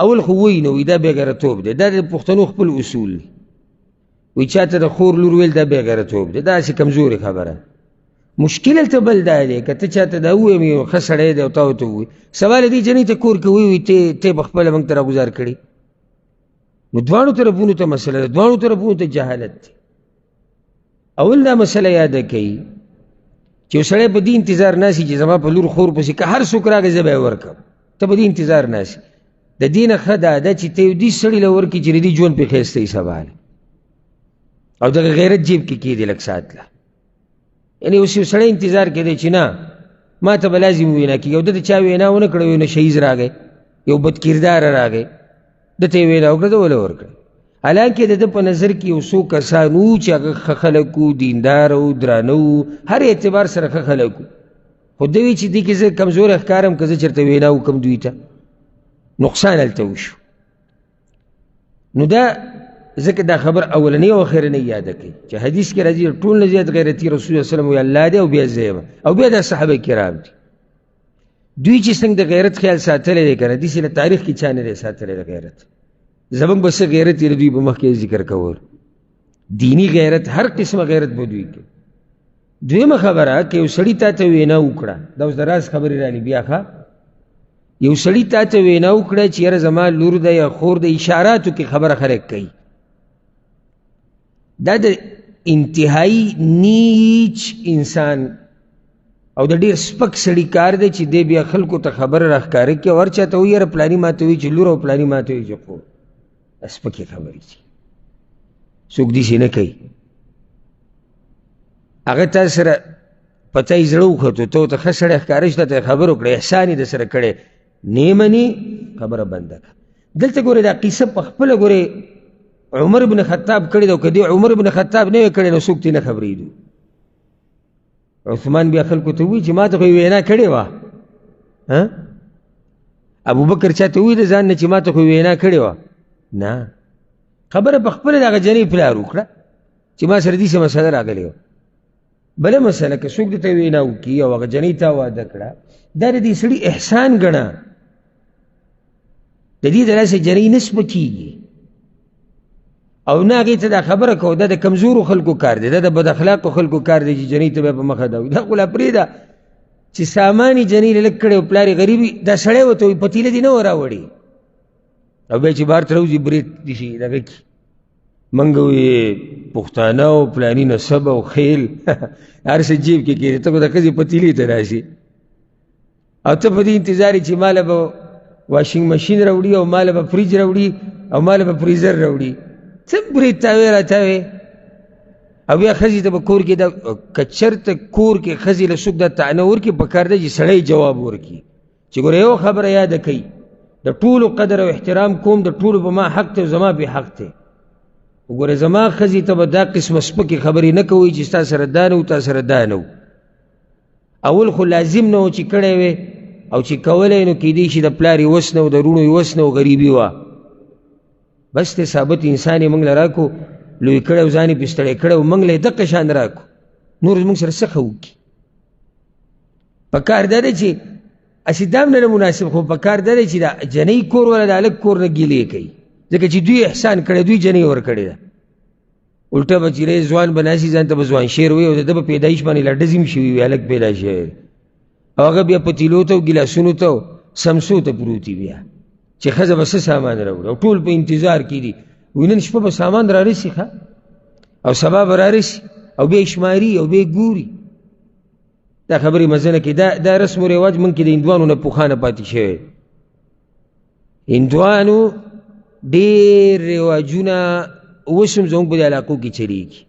اول خو وی نه وي دا بې غیرتوب دی، دا د پښتنو خپل اصول دی. وی چاته د خور لور ویل دا بې غیرتوب دی، دا هسې کمزورې خبره. مشکل هلته بل دا دی که ته چاته دا ووایم یو ښه سړی دی او تا ورته ووایي سوال یې دی جنۍ ته کور کې ووایي ته به خپله موږ ته راګزار کړي، نو دواړو طرفونو ته مسله ده، دواړو طرفونو ته جهالت دی. اول دا مسله یاده کوي چې یو سړی په دې انتظار ناسي چې زما په لور خور پسې که هر څوک راغی زه به یې ورکړم، ته په دې انتظار ناسي. د دې نه ښه دا ده چې ته یو دې سړي له ورکړي چې د دې ژوند پې ښایسته وي سبا او دغه غیرت جیب کې کېدې لږ ساعت له. یعنې اوس یو سړی انتظار کې دی چې نه ما ته به لازم وینا کېږي او ده ته چا وینا ونه کړه نو شهیز راغی یو بد کرداره راغی ده ته یې وینا وکړه ده وله ورکړه. حالانکې د ده په نظر کې یو څو کسان وو چې هغه ښه خلک وو، دیندار وو، درانه وو، هر اعتبار سره ښه خلک وو، خو ده وی چې دې کې زه کمزوری ښکارم که زه چېرته وینا وکړم دوی ته نقصان هلته وشو. نو دا ځکه دا خبر اولنی او اخرنی یاده کوي چې حدیث کې راځي ټول نه زیات غیرتي رسول الله صلی الله علیه وسلم وی الله دی او بیا زه یم او بیا دا صحابه کرام دي. دوی چې څنګه د غیرت خیال ساتلی دی که نه داسې له تاریخ کې چا نه دی ساتلی د غیرت. زموږ به څه غیرت یې دوی په مخ کې ذکر کول، دینی غیرت هر قسمه غیرت به دوی کوي. دویمه خبره که یو سړي تا ته وینا وکړه، دا اوس د راز خبرې رالي بیا ښه، یو سړي تا ته وینا وکړه چې یاره زما لور ده یا خور ده، اشاراتو کې خبره خلک کوي، دا د انتهایی نیچ انسان او د ډېر سپک سړي کار دی چې دی بیا خلکو ته خبره راښکاره کړي او هر چا ته وایي یاره پلاني ما ته وایي چې لور او پلاني ما ته وایي چې خور. سپکې خبرې دي، څوک داسې نه کوي. هغه تا سره پته یې زړه وختو ته ورته ښه سړی ښکاره شته ته خبر وکړه، احسان یې در سره کړی، نه مني خبره بنده کړه. دلته ګورې دا قیصه په خپله ګورې عمر بن خطاب کړی ده او که دې عمر بن خطاب نه وی کړی نو څوک ترې نه خبرېدو. عثمان بیا خلکو ته وایي چې ما ته خو وینا کړې وه، ابوبکر چا ته وایي د ځان نه چې ما ته خو وینا کړې وه، نه خبره په خپله د هغه جنۍ پلار وکړه چې ما سره داسې مسله راغلې وه. بله مسله که څوک درته وینا وکړي او هغه جنۍ تا واده کړه دا د دې سړي احسان ګڼه، د دې د لاسه جنۍ نه سپکېږي او نه هغې ته دا خبره کوو دا د کمزورو خلکو کار دی، دا د بد اخلاقو خلکو کار دی چې جنۍ ته بیا په مخه دا وي. دا خو لا پرېږده چې سامان یې جنۍ له لږ کړی او پلار یې غریب وي، دا سړی ورته وایي پتیله دې نه و راوړې او بیا چې بهر ته راوځي برید داسې دغه کړي موږ وایي پښتانه او پلاني نسب او خیل هر څه جیب کې کېږي، ته خو د ښځې پتیلې ته راشي او ته په دې انتظار یې چې ماله به واشنګ مشین راوړي او ماله به فریج راوړي او ماله به فریزر راوړي، څه برید تاوې راتاوې. او بیا ښځې ته به کور کې دا که چېرته کور کې ښځې له څوک دا طعنه ورکړي پکار ده چې سړی جواب ورکړي چې ګوره یو خبره یاده کوي د ټولو قدر او احترام کوم، د ټولو په ما حق دی او زما بې حق دی. وګوره زما ښځې ته به دا قسمه سپکې خبرې نه کوئ چې ستا سره دا نه و تا سره دا نه و. اول خو لازم نه و چې کړی وې او چې کولی نو کیدی شي د پلار یې وس نه و د وروڼو یې وس نه و غریبي وه، بس ته ثابت انسان یې موږ له راکو لوی کړی او ځان یې پې ستړی کړی او موږ له یې دقه شان راکو، نور زموږ سره څه ښه وکړي. په کار دا دی چې هسې دا هم نه مناسب، خو په کار دا دی چې د جنۍ کور والا د هلک کور نه ګیلې کوي ځکه چې دوی احسان کړی دوی جنۍ ورکړې ده. الټه به چې ځوان به ناسي ځان ته به ځوان شیر وي او د ده په پیدایش باندې لا ډزې هم شوي وي هلک پیدا شوی او هغه بیا پتیلو ته او ګیلاسونو ته او سمسو ته پروت وي بیا چې ښځه به څه سامان راوړي او ټول په انتظار کې دي وایي نن شپه به سامان رارسي ښه او سبا به رارسي او بیا یې شماري او بیا یې ګوري. دا خبرې مزه نه کوي. دا رسم و رواج موږ کې د هندوانو نه پوخانه پاتې شوی. هندوانو ډېر رواجونه اوس هم زموږ په دې علاقو کې چلېږي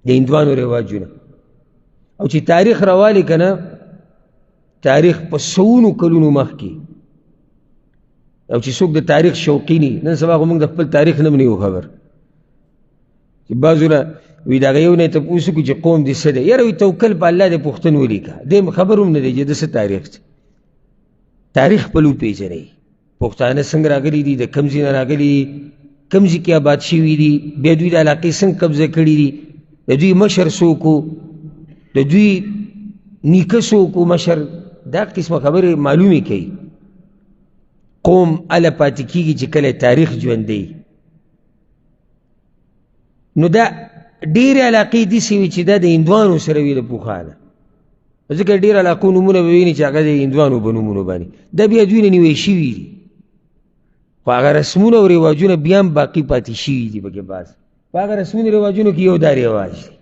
د هندوانو رواجونه، او چې تاریخ راوالي که نه تاریخ په سوونو کلونو مخکې، او چې څوک د تاریخ شوقیني نن سبا خو موږ د خپل تاریخ نه هم نه یو خبر چې بعضو نه وي د هغه یو نه یې تپوس وکړو چې قوم دې څه دی، یاره وایي توکل په الله دې پوښتن ولیکه، دې خبر هم نه دی چې د څه تاریخ دی. تاریخ خپل وپېژنئ، پښتانه څنګه راغلي دي، د کوم ځای نه راغلي دي، کوم ځای کې آباد شوي دي، بیا دوی د علاقې څنګه قبضه کړي دي، د دوی مشر څوک و، د دوی نیکه څوک و مشر، دا قسمه خبرې معلومې کوي. قوم اله پاتې کېږي چې کله تاریخ ژوندی. نو دا ډېرې علاقې داسې وي چې دا د هندوانو سره وي د پوخانه، ځکه ډېر علاقو نومونه به ویني چې هغه د هندوانو په نومونو باندې، دا بیا دوی نه نیوی شوي دي، خو هغه رسمونه او رواجونه بیا هم باقي پاتې شوي دي پکې بعض. په هغه رسمونو رواجونو کې یو دا رواج دی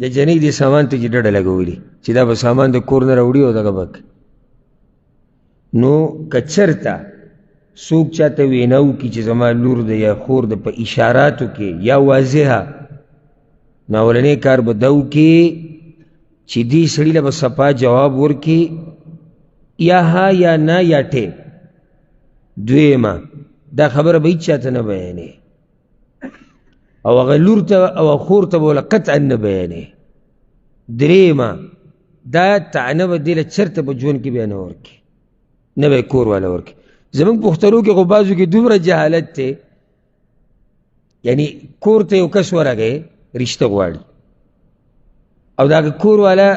د جنۍ دې سامان ته چې ډډه لګولي چې دا به سامان د کور نه راوړي او دغه به. نو که چېرته څوک چاته وینا وکړي چې زما لور ده یا خور ده په اشاراتو کې یا واضحه، نو اولنی کار به دا وکړي چې دې سړي له به صفا جواب ورکړي، یا ها یا نه یا ټې. دویمه دا خبره به هېڅ چاته نه بیانې، او هغه لور ته او خور ته به وله قطعا نه بیانې. درېیمه دا طعنه به دې له چېرته په ژوند کې بیا نه ورکړي، نه به یې کور والا ورکړي. زمونږ پښتنو کې خو بعضو کې دومره جهالت دی، یعنی کور ته یو کس ورغی رشته غواړي، او دا کور والا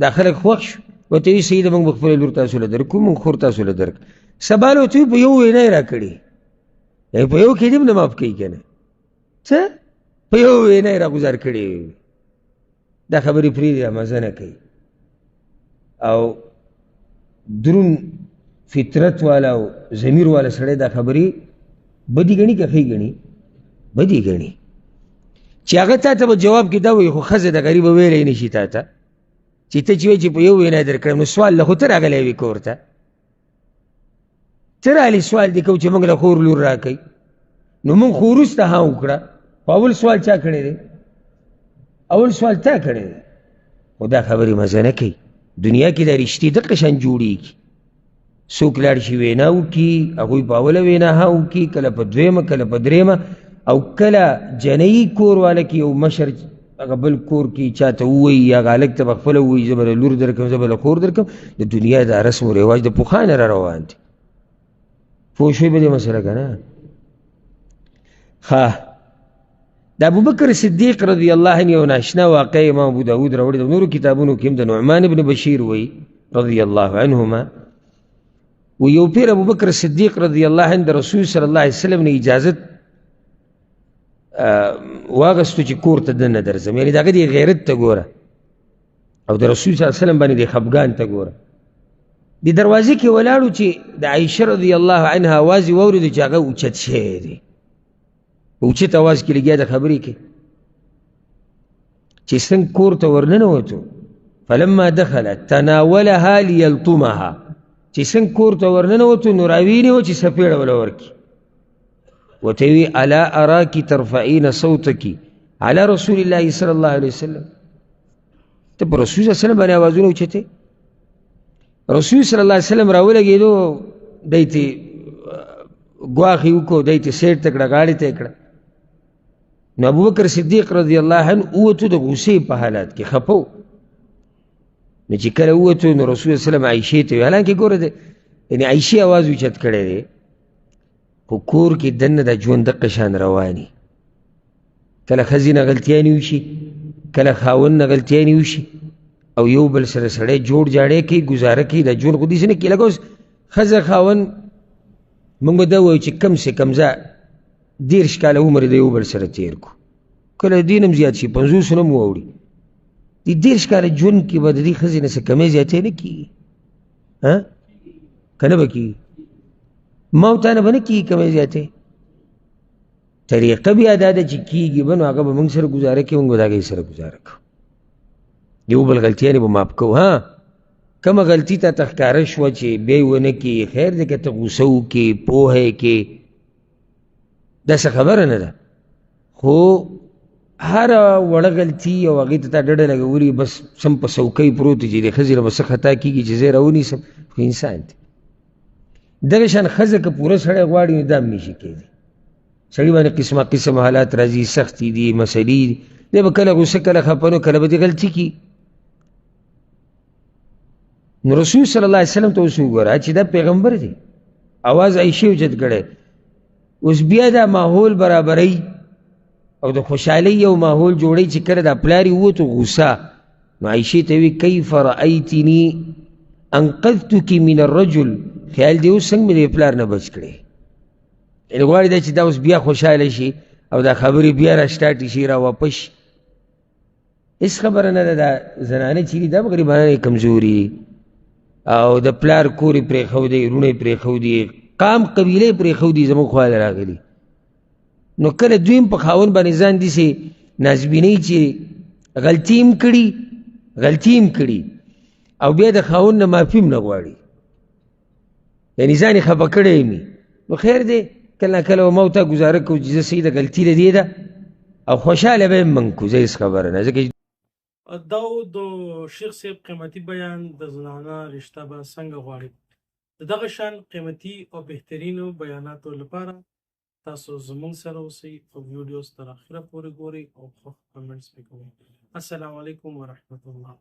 دا خلک خوښ شو، ورته وایي صحیح ده موږ به خپله لور تاسو له درکړو، موږ خور تاسو له درکړو. سبا له ورته وایي په یو وینا یې راکړې، یعنې په یو کې دې هم نه معاف کوي که نه، څه په یو وینا یې راګزار کړې. دا خبرې پرېږدي، مزه نه کوي. او درون فطرت والا او ضمیر والا سړی دا خبرې بدي ګڼي که ښې ګڼي؟ بدي ګڼي. چې هغه تا ته به جواب کې دا وایي، خو ښځه د غریبه ویلی نه شي تا ته چې ته چې وایي چې په یو وینا در کړم، نو سوال له خو ته راغلی وي کور ته، ته رالې سوال دې کوو چې موږ له خور لور را کوي. نو موږ خو وروسته ها وکړه، خو اول سوال چا کړی دی؟ اول سوال تا کړی دی. خو دا خبرې مزه نه کوي. دنیا کې دا رشتې دقه شان جوړېږي، څوک لاړ شي وینا وکړي، هغوی په اوله وینا ها وکړي، کله په دویمه کله په درېیمه، او کله جنۍ کور والا کې یو مشر هغه بل کور کې چاته ووایي، هغه هلک ته به خپله ووایي زه به له لور درکړم، زه به له خور درکړم. د دنیا دا رسم و رواج د پخوانه را روان دی. پوه شوې په دې مسله که نه؟ ښه، د ابوبکر صدیق رضی الله عنه یو ناشنا واقع امام ابو داود راوړې، د نورو کتابونو کې هم د نعمان ابن بشیر وایي رضی الله عنهما، و یو پیر ابوبکر صدیق رضی الله عنه د رسول صلی الله علیه وسلم نه اجازت واغستو چې کور ته دننه درځم، یعنې د هغه دې غیرت ته ګوره، او د رسول صلی الله علیه وسلم باندې د خفګان ته ګوره. د دروازې کې ولاړو چې د عایشه رضی الله عنها اواز یې واورېدو چې هغه اوچت شوی دی، په اوچت اواز کې لګیا د خبرې کې، چې څنګه کور ته ورننوتو. فلما دخل تناولها لیلطمها، چې څنګه کور ته ورننوتو نو راوینې و چې څپېړه وله ورکړي. ورته وی الا اراکی ترفعین صوتکی علی رسول الله صلی الله علیه وسلم، ته په رسول صلی الله علیه وسلم باندې اوازونه اوچتې. رسول صلی الله علیه وسلم راولګېدو، دی ته ګواښ یې وکړو، دی ته سیټ ته کړه، غاړې ته یې کړه. نو ابوبکر صدیق رضی الله عنه ووتو د غوسې په حالات کې، خفه و. نو چې کله ووتو نو رسول صلی الله علیه وسلم عایشې ته وی، حالانکې ګوره یعنې عایشې اواز اوچت کړی دی، خو کور کې دننه د ژوند دقه شان رواني، کله ښځې نه غلطیانې وشي، کله خاوند نه غلطیانې وشي، او یو بل سره سړی جوړ جاړی کوي، ګزاره کوي. د ژوند خو داسې نه کېږي لکه اوس ښځه خاوند، موږ به دا وایو چې کم سے کم 30 کاله عمر د یو بل سره تېر کړو، کله د دې نه هم زیات شي، 50 نه هم واوړي. د 30 کاله ژوند کې به د دې ښځې نه څه کمې زیاتې نه کېږي، که نه به کېږي؟ ما او تا نه به نه کېږي کمې زیاتې. طریقه بیا دا ده چې کېږي به، نو هغه به موږ سره ګزاره کوي، موږ به د هغې سره ګزاره کوو، یو بل غلطیانې به ماف کوو. کومه غلطي ته ښکاره شوه چې بیا یې ونه کړي، خیر دی که ته غوسه وکړې، پوهه یې کړې، داسې خبره نه ده. خو هره وړه غلطي او هغې ته تا ډډه لګولي، بس سم په څوکۍ پروت دی چې د ښځې نه به څه خطا کېږي چې زه یې راونیسم، خو انسان دی. دغه شان ښځه که پوره سړی غواړي نو دا هم نشي کېدی. سړي باندې قسمه قسم حالات راځي، سختي دي، مسلې دي، دی به کله غوسه، کله خفه، نو کله به دې غلطي کړي. نو رسول صلی الله علیه وسلم ته اوس وګوره چې دا پیغمبر دی، اواز عایشې اوچت کړی. اوس بیا دا ماحول برابرۍ او د خوشحالۍ یو ماحول جوړی چې کله دا پلار یې ووتو غوسه، نو عایشې ته وی کیف رأیتنی انقذتک من الرجل خیال دی اوس څنګه مې د پلار نه بچ کړی، یعنې غواړي دا چې دا اوس بیا خوشحاله شي او دا خبرې بیا را سټارټ شي را واپس شي. هېڅ خبره نه ده. دا زنانه چې دي دا به غریبانه کمزوري او د پلار کور یې پرېښودی، وروڼه یې پرېښودي، قام قبیله یې پرېښودي، زموږ خواله راغلي. نو کله دوی هم په خاوند باندې ځان داسې نازبینوي چې غلطي هم کړي او بیا د خاوند نه معافي هم نه غواړي، یعنې ځان یې خفه کړی وي. نو خیر دی، کله کله به ما او تا ګزاره کوو چې زه صحیح ده غلطي د دې ده او خوشحاله به یې موږ کوو، زه هېڅ خبره نه. ځکه دا د شیخ صاحب قیمتي بیان د زنانه رشته به څنګه غواړي. د دغه شان قیمتي او بهترینو بیاناتو لپاره تاسو زموږ سره اوسئ او ویډیوز تر اخره پورې ګورئ او خوښ کمنټس پې کوئ. السلام علیکم ورحمة الله.